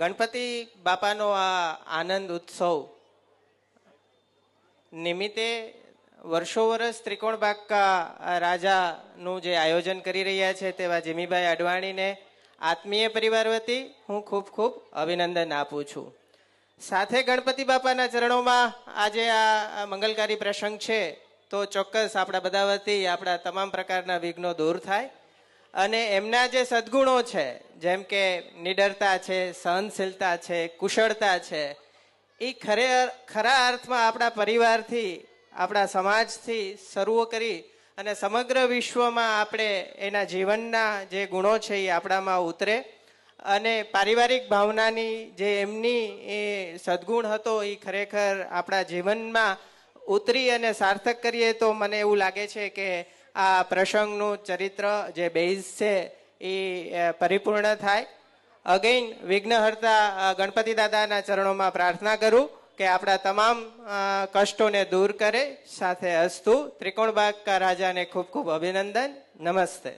ગણપતિ બાપાનો આ આનંદ ઉત્સવ નિમિત્તે વર્ષો વર્ષ ત્રિકોણબાગકા રાજાનું જે આયોજન કરી રહ્યા છે તેવા જીમીભાઈ અડવાણીને આત્મીય પરિવાર વતી હું ખૂબ ખૂબ અભિનંદન આપું છું. સાથે ગણપતિ બાપાના ચરણોમાં આજે આ મંગલકારી પ્રસંગ છે તો ચોક્કસ આપણા બધા વતી આપણા તમામ પ્રકારના વિઘ્નો દૂર થાય અને એમના જે સદગુણો છે જેમ કે નિડરતા છે, સહનશીલતા છે, કુશળતા છે, એ ખરા અર્થમાં આપણા પરિવારથી, આપણા સમાજથી શરૂ કરી અને સમગ્ર વિશ્વમાં આપણે એના જીવનના જે ગુણો છે એ આપણામાં ઉતરે અને પારિવારિક ભાવનાની જે એમની એ સદગુણ હતો એ ખરેખર આપણા જીવનમાં ઉતરી અને સાર્થક કરીએ તો મને એવું લાગે છે કે આ પ્રસંગનું ચરિત્ર જે બેઝ છે એ પરિપૂર્ણ થાય. અગેન વિઘ્નહર્તા ગણપતિ દાદાના ચરણોમાં પ્રાર્થના કરું કે આપણા તમામ કષ્ટોને દૂર કરે. સાથે અસ્તુ. ત્રિકોણબાગકા રાજાને ખૂબ ખૂબ અભિનંદન. નમસ્તે.